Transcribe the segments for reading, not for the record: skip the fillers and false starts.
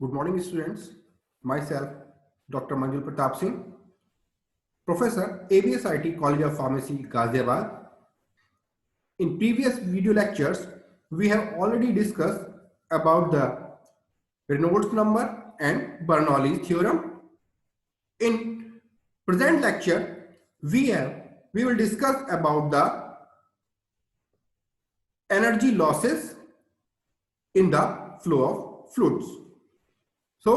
Good morning, students. Myself, Dr. Manjul Pratap Singh, Professor, ABSIT College of Pharmacy, Ghaziabad. In previous video lectures, we have already discussed about the Reynolds number and Bernoulli's theorem. In present lecture, we will discuss about the energy losses in the flow of fluids. So,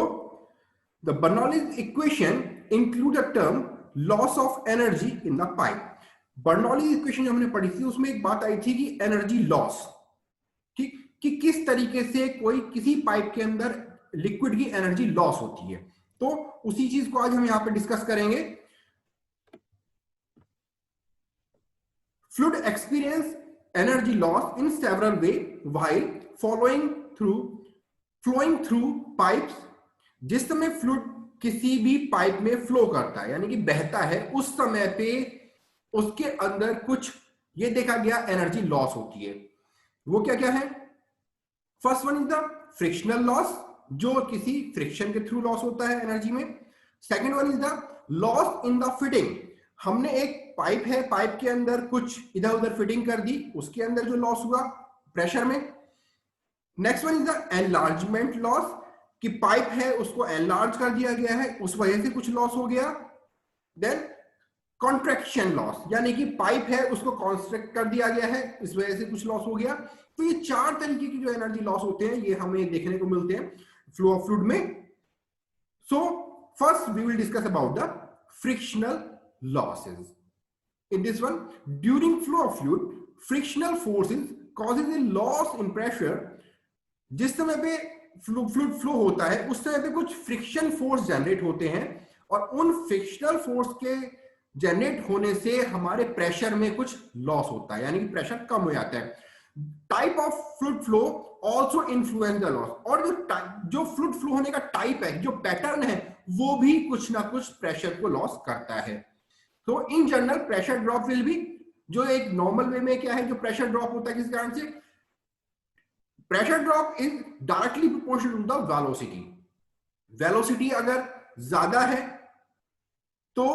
the Bernoulli's equation include a term loss of energy in the pipe. Bernoulli equation जो हमने पढ़ी थी उसमें एक बात आई थी कि energy loss, ठीक, कि किस तरीके से कोई किसी पाइप के अंदर लिक्विड की एनर्जी लॉस होती है। तो उसी चीज को आज हम यहां पे डिस्कस करेंगे। Fluid experience energy loss in several way while flowing through pipes. जिस समय फ्लूइड किसी भी पाइप में फ्लो करता है यानी कि बहता है, उस समय पे उसके अंदर कुछ ये देखा गया एनर्जी लॉस होती है। वो क्या क्या है? First one is the frictional loss, जो किसी फ्रिक्शन के थ्रू लॉस होता है एनर्जी में। Second one is the loss in the fitting. हमने एक पाइप है, पाइप के अंदर कुछ इधर उधर फिटिंग कर दी, उसके अंदर जो लॉस हुआ प्रेशर में। Next one is the enlargement loss, कि पाइप है उसको एनलार्ज कर दिया गया है, उस वजह से कुछ लॉस हो गया। देन कॉन्ट्रैक्शन लॉस, यानी कि पाइप है उसको कॉन्स्ट्रक्ट कर दिया गया है, इस वजह से कुछ लॉस हो गया। तो ये चार तरीके की जो एनर्जी लॉस होते हैं ये हमें देखने को मिलते हैं फ्लो ऑफ फ्लूइड में। So first we will discuss about the frictional losses. In this one, during flow of fluid frictional forces causes a loss in pressure. जिस समय पे फ्लूइड फ्लो होता है उस समय पे कुछ फ्रिक्शन फोर्स जनरेट होते हैं और उन फ्रिक्शनल फोर्स के जनरेट होने से हमारे प्रेशर में कुछ लॉस होता है, यानी कि प्रेशर कम हो जाता है। Type of fluid flow also influence the loss. और जो फ्लूइड फ्लो होने का टाइप है, जो पैटर्न है, वो भी कुछ ना कुछ प्रेशर को लॉस करता है। तो in general pressure drop will be, जो एक नॉर्मल वे में क्या है जो प्रेशर ड्रॉप होता है किस कारण से? Pressure drop is directly proportional to the velocity. Velocity अगर ज्यादा है तो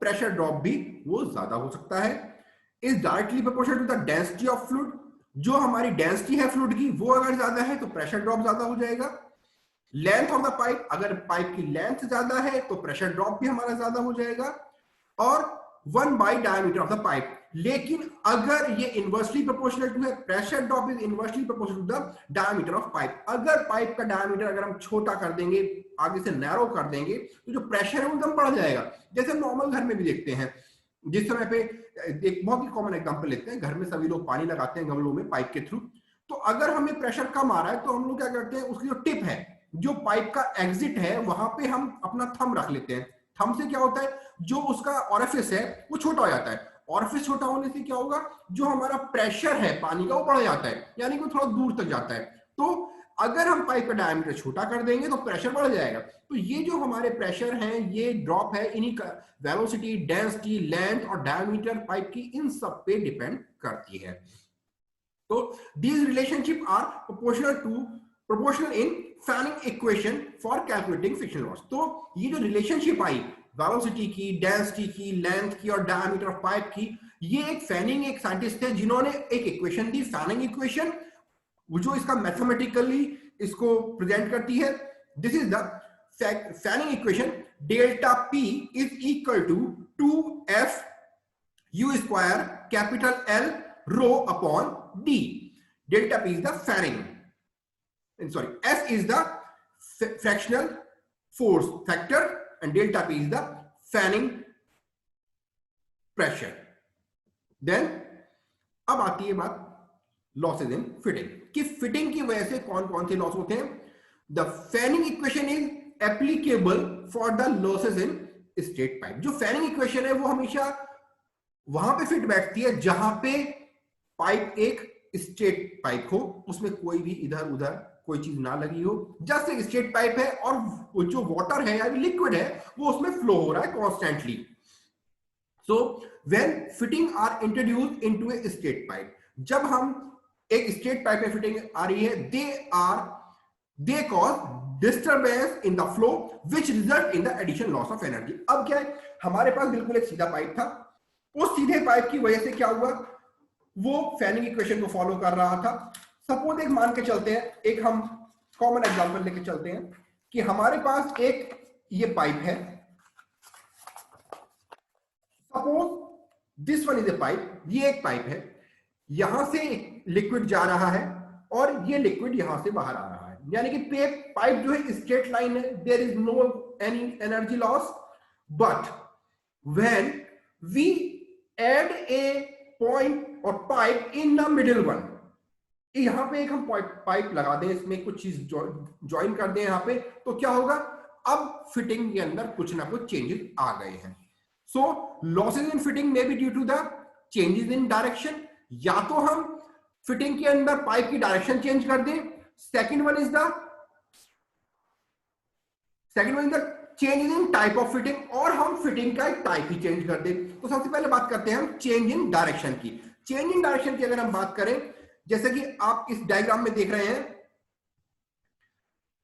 प्रेशर ड्रॉप भी वो ज्यादा हो सकता है। Is directly proportional to the density of fluid. जो हमारी डेंसिटी है फ्लूइड की वो अगर ज्यादा है तो प्रेशर ड्रॉप ज्यादा हो जाएगा। लेंथ ऑफ द पाइप, अगर पाइप की लेंथ ज्यादा है तो प्रेशर ड्रॉप भी हमारा ज्यादा हो जाएगा। और 1/, डायमीटर ऑफ द पाइप। लेकिन अगर ये इनवर्सली प्रोपोर्शनल टू है, pressure drop is inversely proportional to the diameter of pipe. अगर पाइप का डायमीटर अगर हम छोटा कर देंगे, आगे से नैरो कर देंगे, तो जो प्रेशर है वो एकदम बढ़ जाएगा। जैसे नॉर्मल घर में भी देखते हैं, जिस समय पे एक बहुत ही कॉमन एग्जांपल लेते हैं, घर में सभी लोग पानी लगाते हैं गमलों में पाइप के थ्रू। तो अगर हमें प्रेशर कम आ रहा है तो हम लोग क्या करते हैं, उसकी जो टिप है, जो पाइप का एग्जिट है, वहां पे हम अपना थंब रख लेते हैं। थंब से क्या होता है, जो उसका ऑरिफिस है वो छोटा हो जाता है। ऑरिफिस छोटा होने से क्या होगा, जो हमारा प्रेशर है पानी का वो बढ़ जाता है, यानी कि थोड़ा दूर तक जाता है। तो अगर हम पाइप का डायमीटर छोटा कर देंगे तो प्रेशर बढ़ जाएगा। तो ये जो हमारे प्रेशर हैं, ये ड्रॉप है, इन्हीं का वेलोसिटी, डेंसिटी, लेंथ और डायमीटर पाइप की, इन सब पे डिपेंड करती है। तो these relationship are proportional in Fanning equation for calculating frictional loss। तो ये जो रिलेशनशिप आई वेलोसिटी की, डेंसिटी की, लेंथ की और डायमीटर ऑफ पाइप की, ये एक फैनिंग एक साइंटिस्ट थे जिन्होंने एक इक्वेशन दी, फैनिंग इक्वेशन, जो इसका मैथमेटिकली इसको प्रेजेंट करती है। This is the Fanning equation. Delta P is equal to 2f u square capital L rho upon d. Delta P is the fanning, and sorry, F is the fractional force factor and delta P is the fanning pressure. Then अब आती है बात losses in fitting, कि fitting की वजह से कौन कौन से लॉस होते हैं। The fanning equation is applicable for the losses in straight pipe। जो फैनिंग इक्वेशन है वो हमेशा वहां पे फिट बैठती है जहां पे पाइप एक स्ट्रेट पाइप हो, उसमें कोई भी इधर उधर कोई चीज ना लगी हो, जस्ट एक स्ट्रेट पाइप है और जो वाटर है या लिक्विड है वो उसमें फ्लो हो रहा है constantly. So when fitting are introduced into a straight pipe, जब हम एक स्ट्रेट पाइप में फिटिंग आ रही है, they are they cause disturbance in the flow which result in the addition loss of energy. अब क्या है, हमारे पास बिल्कुल एक सीधा पाइप था, उस सीधे पाइप की वजह से क्या हुआ, वो फैनिंग इक्वेशन को फॉलो कर रहा था। सपोज एक मान के चलते हैं, एक हम कॉमन एग्जांपल लेके चलते हैं कि हमारे पास एक ये पाइप है, suppose this one is a pipe, ये एक पाइप है, यहां से लिक्विड जा रहा है और ये लिक्विड यहां से बाहर आ रहा है, यानी कि पाइप जो है स्ट्रेट लाइन है, there is no any energy loss. But when we add a point और pipe in the middle one, यहां पे एक हम पाइप लगा दें, इसमें कुछ चीज ज्वाइन कर दें यहां पे, तो क्या होगा, अब फिटिंग के अंदर कुछ ना कुछ चेंजेस आ गए हैं। So losses in fitting may be due to the changes in direction, या तो हम फिटिंग के अंदर पाइप की डायरेक्शन चेंज कर दें, second one is the change in type of fitting, और हम फिटिंग का एक टाइप ही चेंज कर दें। तो सबसे पहले बात करते हैं हम चेंज इन डायरेक्शन की। चेंज इन डायरेक्शन की अगर हम बात करें, जैसे कि आप इस डायग्राम में देख रहे हैं,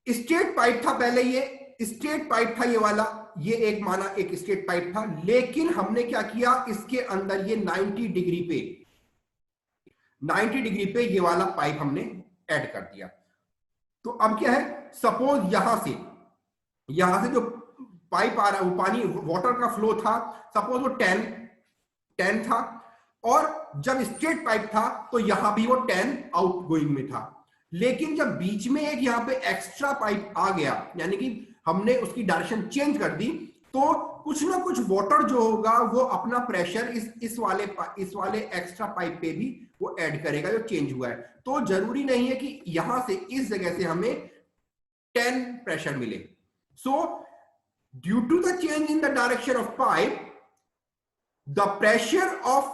स्ट्रेट पाइप था पहले, ये स्ट्रेट पाइप था ये वाला, ये एक माना एक स्ट्रेट पाइप था, लेकिन हमने क्या किया, इसके अंदर ये 90 डिग्री पे ये वाला पाइप हमने ऐड कर दिया। तो अब क्या है, सपोज यहां से जो पाइप आ रहा है, वो पानी वाटर का फ्लो था, सपोज वो 10 था, और जब स्ट्रेट पाइप था तो यहां भी वो 10 आउटगोइंग में था। लेकिन जब बीच में एक यहां पे एक्स्ट्रा पाइप आ गया, यानी कि हमने उसकी डायरेक्शन चेंज कर दी, तो कुछ ना कुछ वाटर जो होगा वो अपना प्रेशर इस वाले एक्स्ट्रा पाइप पे भी वो ऐड करेगा जो चेंज हुआ है। तो जरूरी नहीं है कि यहां से इस जगह से हमें 10 प्रेशर मिले। So due to the change in the direction of pipe, the pressure of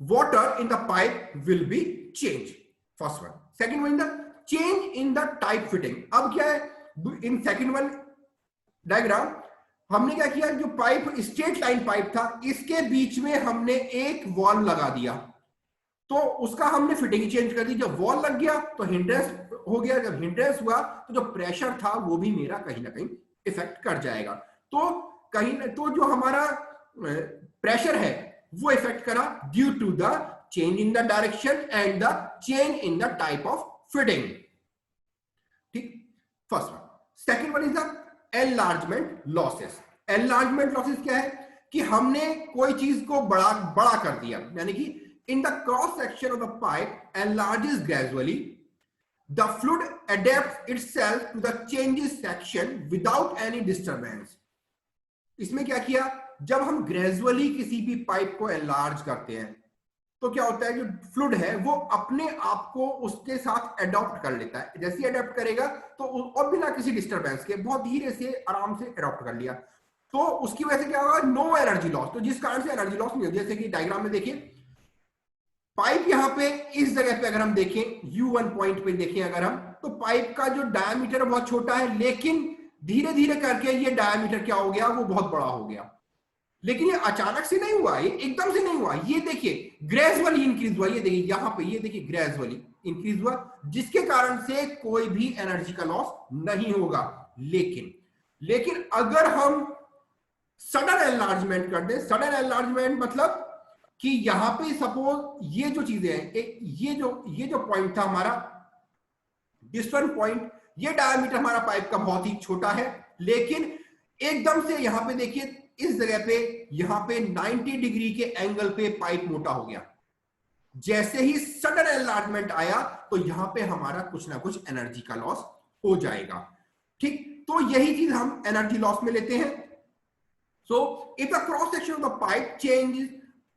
water in the pipe will be changed. First one. Second one, the change in the type fitting. अब क्या है, in second one diagram हमने क्या किया, जो pipe straight line pipe था, इसके बीच में हमने एक वॉल लगा दिया, तो उसका हमने फिटिंग चेंज कर दी। जब वॉल लग गया तो हिंड्रेंस हो गया, जब हिंड्रेंस हुआ तो जो प्रेशर था वो भी मेरा कहीं ना कहीं इफेक्ट कर जाएगा। तो जो हमारा प्रेशर है वो इफेक्ट करा due to the change in the direction and the change in the type of fitting. ठीक, first one. Second one is the enlargement losses. Enlargement losses क्या है कि हमने कोई चीज को बड़ा कर दिया, यानी कि in the cross section of the pipe enlarges gradually, the fluid adapts itself to the changes section without any disturbance. इसमें क्या किया, जब हम ग्रेजुअली किसी भी पाइप को एनलार्ज करते हैं तो क्या होता है, जो फ्लूइड है वो अपने आप को उसके साथ अडॉप्ट कर लेता है। जैसे अडॉप्ट करेगा तो और बिना किसी डिस्टरबेंस के बहुत धीरे से आराम से अडॉप्ट कर लिया, तो उसकी वजह से क्या होगा, नो एनर्जी लॉस। तो जिस कारण से एनर्जी लॉस नहीं होती, जैसे कि डायग्राम में देखिए, पाइप यहां पे इस जगह पे अगर हम देखें, U1 पॉइंट पे देखें अगर हम, तो पाइप का जो डायमीटर बहुत छोटा है, लेकिन धीरे धीरे करके ये डायमीटर क्या हो गया, वो बहुत बड़ा हो गया। लेकिन ये अचानक से नहीं हुआ, ये एकदम से नहीं हुआ, ये देखिए ग्रेजुअली इंक्रीज हुआ। ये देखिए यहां पे, ये देखिए ग्रेजुअली इंक्रीज हुआ, जिसके कारण से कोई भी एनर्जी का लॉस नहीं होगा। लेकिन अगर हम सडन एनलार्जमेंट कर दें, सडन एनलार्जमेंट मतलब कि यहां पे सपोज ये जो चीजें हैं, ये जो पॉइंट था हमारा डिस्टेंट पॉइंट, ये डायमीटर हमारा पाइप का बहुत ही छोटा है, लेकिन एकदम से यहां पे देखिए इस जगह पे, यहां पे 90 डिग्री के एंगल पे पाइप मोटा हो गया। जैसे ही सडन एनलार्जमेंट आया तो यहां पे हमारा कुछ ना कुछ एनर्जी का लॉस हो जाएगा। ठीक, तो यही चीज हम एनर्जी लॉस में लेते हैं। So if the cross section of the pipe changes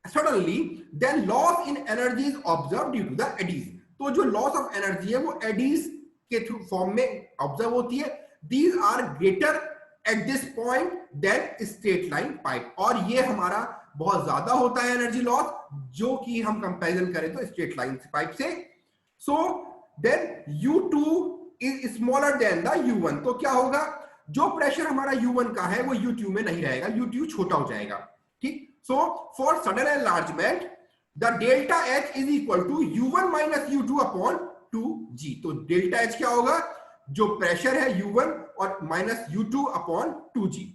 suddenly, then loss in energy is observed due to the eddies. तो जो लॉस ऑफ एनर्जी है वो एडीज के थ्रू फॉर्म में ऑब्जर्व होती है। These are greater at this point than straight line pipe, और ये हमारा बहुत ज्यादा होता है एनर्जी लॉस, जो कि हम कंपैरिजन करें तो स्ट्रेट लाइन पाइप से। So then U2 is smaller than the U1, तो क्या होगा, जो प्रेशर हमारा U1 का है वो U2 में नहीं रहेगा, U2 छोटा हो जाएगा। ठीक, so for sudden enlargement the delta H is equal to U1 minus U2 upon 2G। तो डेल्टा H क्या होगा, जो प्रेशर है U1 और minus U2 upon 2G।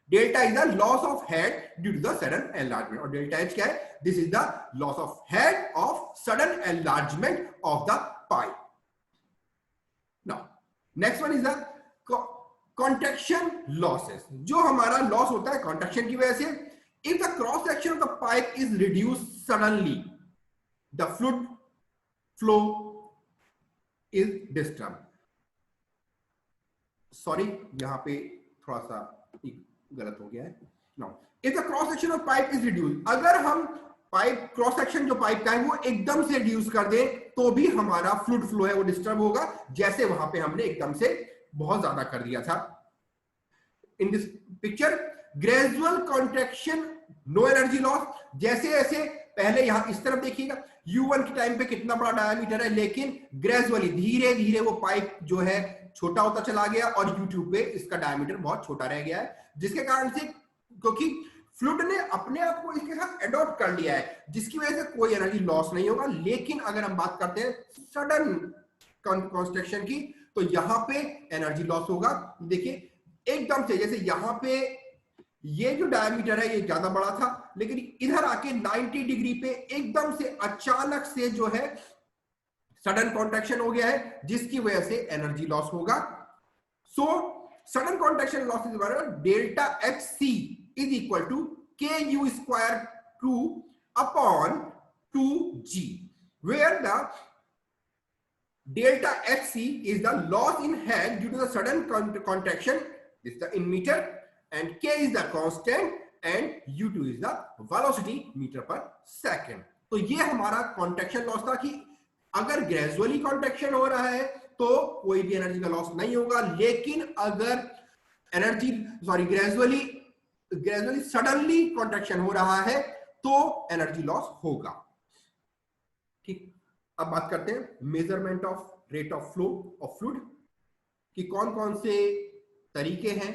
Delta is the loss of head due to the sudden enlargement, और delta H क्या है? This is the loss of head of sudden enlargement of the pipe. Now next one is the contraction losses. जो हमारा loss होता है contraction की वजह से, if the cross section of the pipe is reduce suddenly, the fluid flow is disturb. Sorry, यहां पे थोड़ा सा गलत हो गया है। Now if the cross section of pipe is reduce, अगर हम पाइप क्रॉस सेक्शन जो पाइप का है वो एकदम से रिड्यूस कर दें तो भी हमारा फ्लूइड फ्लो है वो डिस्टर्ब होगा, जैसे वहां पे हमने एकदम से बहुत ज्यादा कर दिया था। In this picture gradual contraction, no energy loss. जैसे जैसे पहले यहां इस तरफ देखिएगा U1 के टाइम पे कितना बड़ा डायमीटर है, लेकिन ग्रेजुअली धीरे धीरे वो पाइप जो है छोटा होता चला गया और U2 पे इसका डायमीटर बहुत छोटा रह गया है, जिसके कारण से क्योंकि फ्लूइड ने अपने आप को इसके साथ एडॉप्ट कर लिया है, जिसकी वजह से कोई एनर्जी लॉस नहीं होगा। लेकिन अगर हम बात करते हैं सडन कॉन्ट्रैक्शन की, तो यहां पे एनर्जी लॉस होगा। देखिए एकदम से, जैसे यहां पे ये जो डायमीटर है ये ज्यादा बड़ा था, लेकिन इधर आके 90 डिग्री पे एकदम से अचानक से जो है सडन कॉन्ट्रैक्शन हो गया है, जिसकी वजह से एनर्जी लॉस होगा। So sudden contraction loss is बराबर delta H C is equal to K U square 2 upon 2G, where the delta hc is the loss in head due to the sudden contraction, this is the in meter, and k is the constant and u2 is the velocity meter per second। तो ये हमारा contraction loss था कि अगर gradually contraction हो रहा है तो कोई भी एनर्जी का लॉस नहीं होगा, लेकिन अगर ग्रेजुअली सडनली कॉन्ट्रैक्शन हो रहा है तो एनर्जी लॉस होगा। ठीक, अब बात करते हैं measurement of rate of flow of fluid कि कौन कौन से तरीके हैं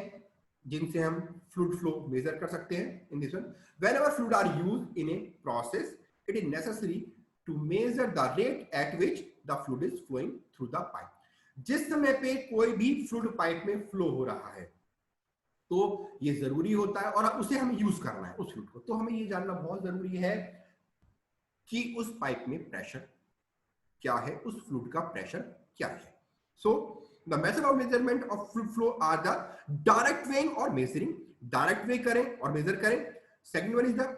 जिनसे हम फ्लूइड फ्लो मेजर कर सकते हैं। In this one, whenever fluid are used in a process it is necessary to measure the rate at which the fluid is flowing through the pipe. जिस समय पे कोई भी फ्लूइड पाइप में flow हो रहा है तो ये जरूरी होता है और उसे हमें यूज करना है उस फ्लूइड को, तो हमें ये जानना बहुत जरूरी है कि उस पाइप में प्रेशर क्या है, उस फ्लूइड का प्रेशर क्या है। So the method of measurement of fluid flow are the direct weighing और मेजरिंग। डायरेक्ट वे करें और मेजर करें। Second one is the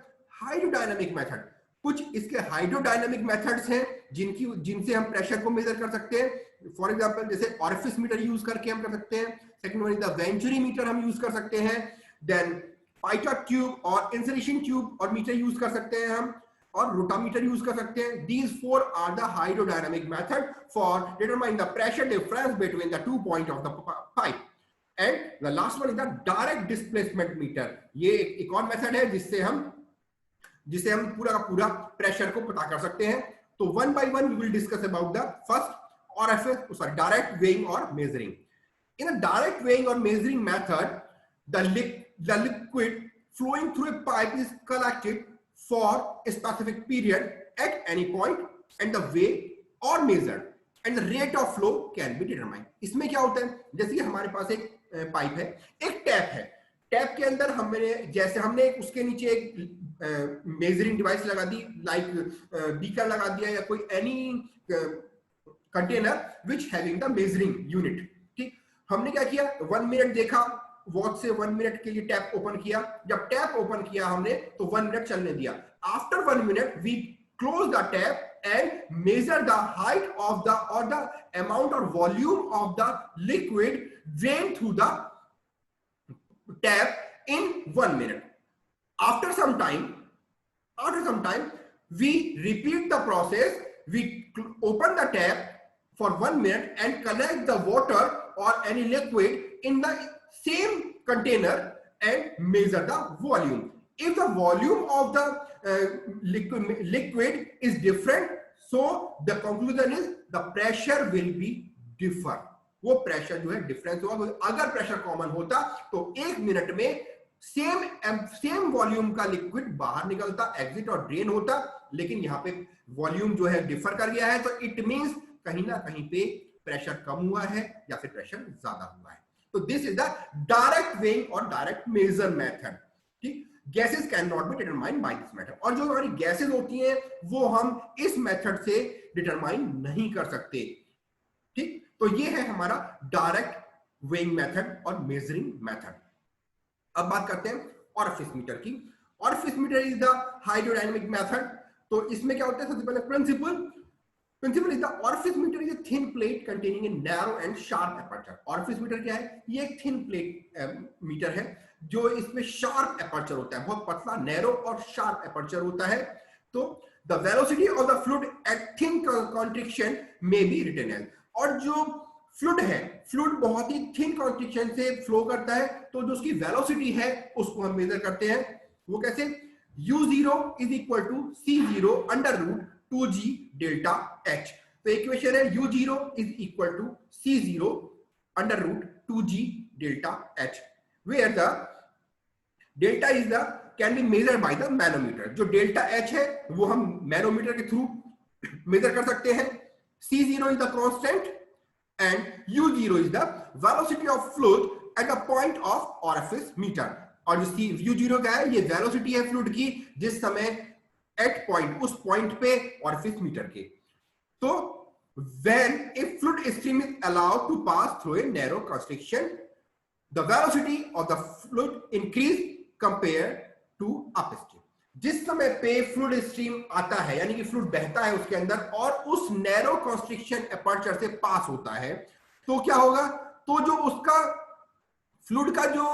hydrodynamic method. कुछ इसके हाइड्रोडायनामिक मेथड्स हैं जिनसे हम प्रेशर को मेजर कर सकते हैं। फॉर एग्जांपल जैसे ऑरिफिस मीटर यूज करके हम कर सकते हैं। Second one is the venturi meter हम यूज कर सकते हैं। देन पाइटॉट ट्यूब और इंसुलेशन ट्यूब और मीटर यूज कर सकते हैं हम, और रोटामीटर यूज कर सकते हैं। These four are the hydrodynamic method for determining the pressure difference between the 2 points of the pipe. And the last one is the direct displacement meter. ये एक और मेथड है जिससे हम पूरा का पूरा प्रेशर को पता कर सकते हैं। तो one by one we will discuss about the first or direct weighing or measuring. In a direct weighing or measuring method, the liquid flowing through a pipe is collected for a specific period at any point and the weight or measured and the rate of flow can be determined. इसमें क्या होता है, जैसे कि हमारे पास एक pipe है, एक टैप है, टैप के अंदर हमने उसके नीचे एक मेजरिंग डिवाइस लगा दी, लाइक बीकर लगा दिया या कोई any container which having the measuring unit. ठीक, हमने क्या किया, 1 मिनट देखा, वॉच से 1 मिनट के लिए टैप ओपन किया। जब टैप ओपन किया हमने तो 1 मिनट चलने दिया। After 1 minute we close the tap and measure the height of the amount और volume of the liquid drain through the tap in 1 minute. After some time we repeat the process. We open the tap for 1 minute and collect the water or any liquid in the same container and measure the volume. If the volume of the liquid is different, so the conclusion is the pressure will be differ. वो pressure जो है difference होगा। अगर pressure common होता तो 1 minute में same volume का liquid बाहर निकलता, एग्जिट और ड्रेन होता, लेकिन यहाँ पे वॉल्यूम जो है डिफर कर गया है, तो इट मींस कहीं ना कहीं पे प्रेशर कम हुआ है या फिर प्रेशर ज्यादा हुआ है। तो this is the direct weighing और डायरेक्ट मेजर मेथड। ठीक, gases can not be determined by this method. और जो हमारी गैसेस होती हैं वो हम इस मेथड से डिटरमाइन नहीं कर सकते। ठीक, तो ये है हमारा डायरेक्ट वेइंग मेथड और मेजरिंग मेथड। अब बात करते हैं ऑरिफिस मीटर की। Orifice meter is the hydrodynamic method. तो इसमें क्या होता है, सबसे पहले principle is the orifice meter is a thin plate containing a narrow and sharp aperture. Orifice meter क्या है, ये एक थिन प्लेट मीटर है जो इसमें शार्प एपर्चर होता है, बहुत पतला नैरो और शार्प एपर्चर होता है। तो the velocity of the fluid at thin contraction may be written as, और जो फ्लूइड है, फ्लूइड बहुत ही थिन कॉन्ट्रिक्शन से फ्लो करता है, तो जो उसकी वेलोसिटी है उसको हम मेजर करते हैं। वो कैसे, u0 is equal to c0 under root 2g delta h। तो इक्वेशन है u0 is equal to c0 under root 2g delta h, where the delta is the can be measured by the manometer. जो delta h है वो हम manometer के through major कर सकते हैं। c0 is the constant and u0 is the velocity of fluid at the point of orifice meter। और जो u0 का है, ये वेलोसिटी है फ्लूइड की जिस समय एट पॉइंट, उस पॉइंट पे orifice मीटर के। तो when a fluid stream is allowed to pass through a narrow constriction, the velocity of the fluid increase compared to upstream। जिस समय पे फ्लूइड स्ट्रीम आता है, यानी कि फ्लूइड बहता है उसके अंदर और उस नैरो कंस्ट्रिक्शन एपर्चर से पास होता है, तो क्या होगा, तो जो उसका फ्लूइड का जो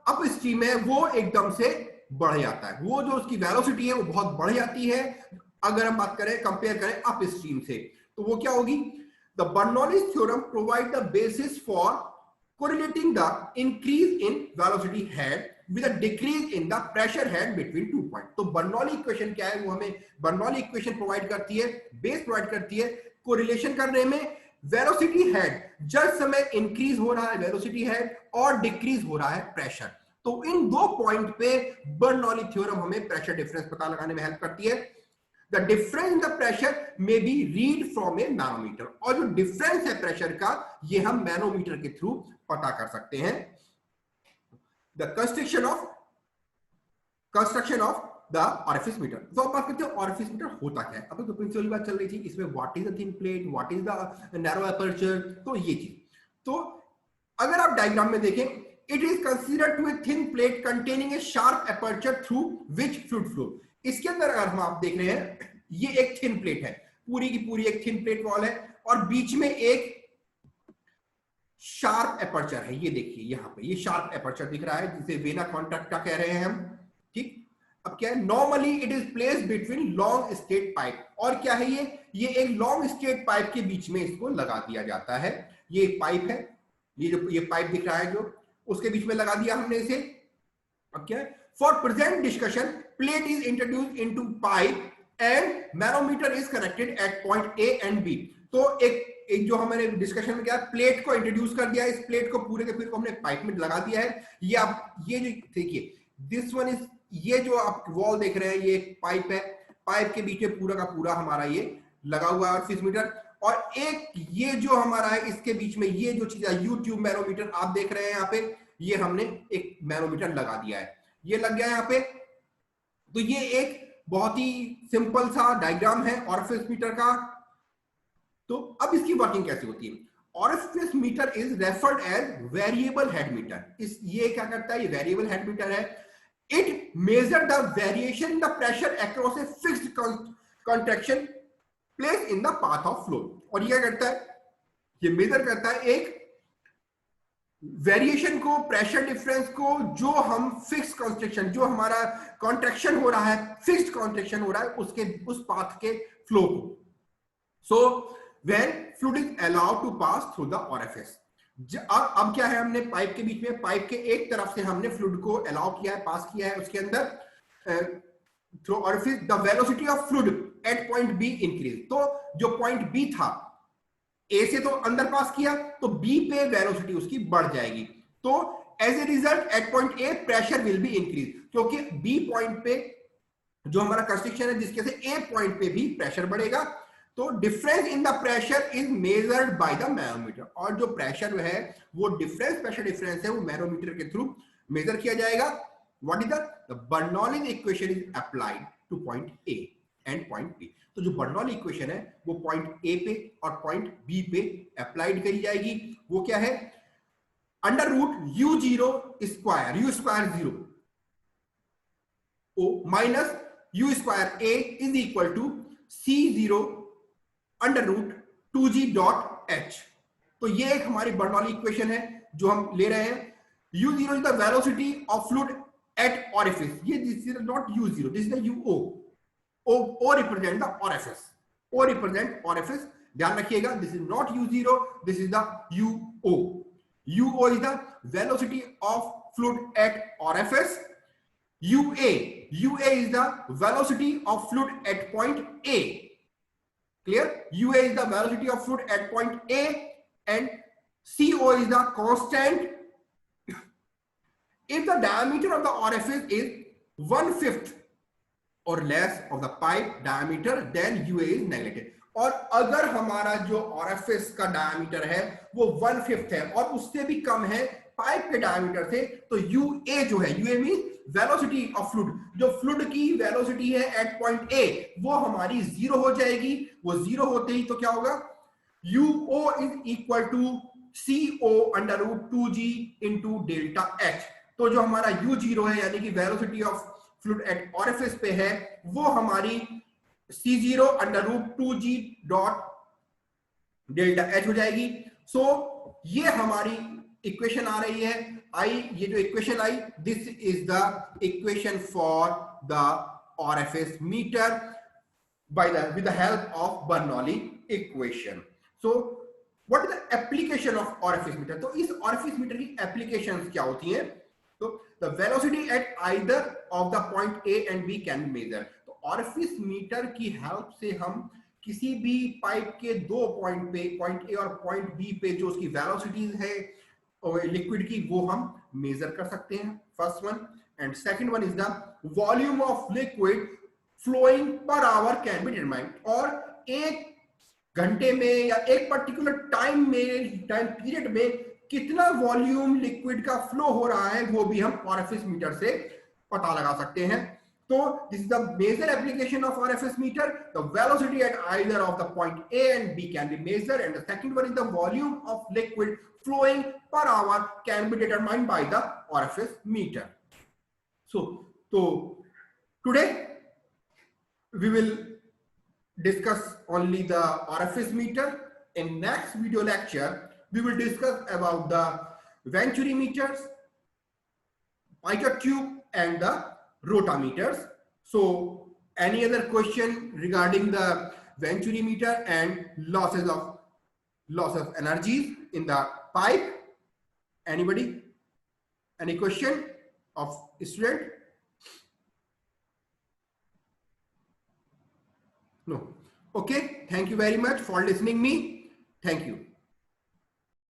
अप स्ट्रीम है वो एकदम से बढ़ जाता है, वो जो उसकी वेलोसिटी है वो बहुत बढ़ जाती है अगर हम बात करें, कंपेयर करें अप स्ट्रीम से। तो वो क्या होगी, the Bernoulli's theorem provide the basis for correlating the increase in velocity head with a decrease in the pressure head between 2 points। तो बर्नौली इक्वेशन क्या है, वो हमें बर्नौली इक्वेशन प्रोवाइड करती है, बेस प्रोवाइड करती है कोरिलेशन करने में वेलोसिटी हेड जिस समय इंक्रीज हो रहा है वेलोसिटी हेड और डिक्रीज हो रहा है प्रेशर। तो इन दो पॉइंट पे बर्नौली थ्योरम हमें प्रेशर डिफरेंस पता लगाने में हेल्प करती है। The difference in the pressure may be read from a manometer। और जो डिफरेंस है प्रेशर का ये हम मैनोमीटर के थ्रू पता कर सकते हैं। The construction of the orifice meter। तो आप बात करते हैं orifice meter होता क्या है। अब तो प्रिंसिपल बात चल रही थी, इसमें what is the thin plate, what is the narrow aperture, तो ये चीज। तो अगर आप डायग्राम में देखें, it is considered to a thin plate containing a sharp aperture through which fluid flow। इसके अंदर अगर हम आप देख रहे हैं, ये एक थिन प्लेट है, पूरी की पूरी एक थिन प्लेट वॉल है और बीच में एक शार्प एपर्चर है। ये देखिए यहां पे ये शार्प एपर्चर दिख रहा है जिसे वेना कॉन्ट्रैक्टा कह रहे हैं हम। ठीक, अब क्या है, normally it is placed between long straight pipe. और क्या है ये एक लॉन्ग स्ट्रेट पाइप के बीच में इसको लगा दिया जाता है। ये एक पाइप है, ये जो ये पाइप दिख रहा है जो उसके बीच में लगा दिया हमने इसे। अब क्या है, for present discussion plate is introduced into pipe and manometer is connected at point A and B. तो एक जो हमारे डिस्कशन में क्या प्लेट को इंट्रोड्यूस कर दिया, इस प्लेट को पूरे के पूरे को हमने पाइप में लगा दिया है। ये आप ये जो देखिए दिस वन इज, ये जो आप वॉल देख रहे हैं ये एक पाइप है, पाइप के बीच में पूरा का पूरा हमारा ये लगा हुआ है ऑरिफिस मीटर। और एक ये जो हमारा है इसके बीच में ये जो चीज है यूट्यूब मैनोमीटर आप देख रहे हैं यहाँ पे, ये हमने एक मैनोमीटर लगा दिया है, ये लग गया यहाँ पे। तो ये एक बहुत ही सिंपल सा डायग्राम है ऑरिफिस मीटर का। तो अब इसकी वर्किंग कैसे होती है, orifice meter is referred as variable head meter. इस ये क्या करता है, ये वेरिएबल हेड मीटर है। It measure the variation in the pressure across a fixed contraction place in the path of flow. और ये क्या करता है, ये मेजर करता है एक वेरिएशन को, प्रेशर डिफरेंस को, जो हम फिक्स कॉन्ट्रैक्शन, जो हमारा कॉन्ट्रैक्शन हो रहा है, फिक्स्ड कॉन्ट्रैक्शन हो रहा है उसके उस पाथ के फ्लो को। So when fluid is allowed to pass through the orifice. अब क्या है, हमने पाइप के बीच में, पाइप के एक तरफ से हमने फ्लूइड को अलाउ किया है, पास किया है उसके अंदर through orifice. The velocity of fluid at point B increase. तो जो पॉइंट बी था, ए से तो अंदर पास किया तो बी पे वेलोसिटी उसकी बढ़ जाएगी। तो as a result at point A pressure will be increase, क्योंकि बी पॉइंट पे जो हमारा कंस्ट्रक्शन है जिसके से ए पॉइंट पे भी प्रेशर बढ़ेगा। तो difference in the pressure is measured by the manometer, और जो प्रेशर है वो डिफरेंस, प्रेशर डिफरेंस है वो मैनोमीटर के थ्रू मेजर किया जाएगा. What is the Bernoulli equation is applied to point A and point B. तो जो बर्नौली इक्वेशन है वो पॉइंट ए पे और पॉइंट बी पे अप्लाइड करी जाएगी. वो क्या है? Under root U zero square, U square zero O minus U square A is equal to C zero under root 2g dot H. तो ये एक हमारी बर्नौली इक्वेशन है जो हम ले रहे हैं. u0 is the velocity of fluid at orifice. ये this is not u0, this is the uo. o represent the orifice, o represent orifice. ध्यान रखिएगा, this is not u0, this is the uo. uo is the velocity of fluid at orifice. ua is the velocity of fluid at point A. Clear? ua is the velocity of fluid at point A and co is the constant. If the diameter of the orifice is 1/5 or less of the pipe diameter, then ua is negative. और अगर हमारा जो orifice का diameter है वो 1/5 है और उससे भी कम है पाइप के डायमीटर से, तो ua जो है, ua mean velocity of fluid, जो फ्लूइड की वेलोसिटी है एट पॉइंट ए वो हमारी जीरो हो जाएगी. वो जीरो होते ही तो क्या होगा? uo is equal to co under root 2g into delta H. तो जो हमारा u0 है यानी कि velocity of fluid at orifice पे है वो हमारी c0 under root 2g dot delta H हो जाएगी. सो ये हमारी इक्वेशन आ रही है. ये जो इक्वेशन आई, this is the equation for the orifice meter with the help of Bernoulli equation. So what is the application of orifice meter? तो इस ऑरिफिस मीटर की एप्लीकेशंस क्या होती हैं? तो the velocity at either of the point A and B can be measure. तो orifice meter की help से हम किसी भी पाइप के दो पॉइंट पे, पॉइंट ए और पॉइंट बी पे जो उसकी वेलोसिटीज है लिक्विड की, वो हम मेजर कर सकते हैं. First one. And second one is the volume of liquid flowing per hour can be determined. और एक घंटे में या एक पर्टिकुलर टाइम पीरियड में कितना वॉल्यूम लिक्विड का फ्लो हो रहा है वो भी हम ऑरिफिस मीटर से पता लगा सकते हैं. So this is the major application of orifice meter. The velocity at either of the point A and B can be measured, and the second one is the volume of liquid flowing per hour can be determined by the orifice meter. So today we will discuss only the orifice meter. In next video lecture we will discuss about the Venturi meters, pitot tube and the rotameters. So any other question regarding the Venturi meter and losses of energies in the pipe? Anybody? Any question of student? No. Okay, thank you very much for listening me. Thank you.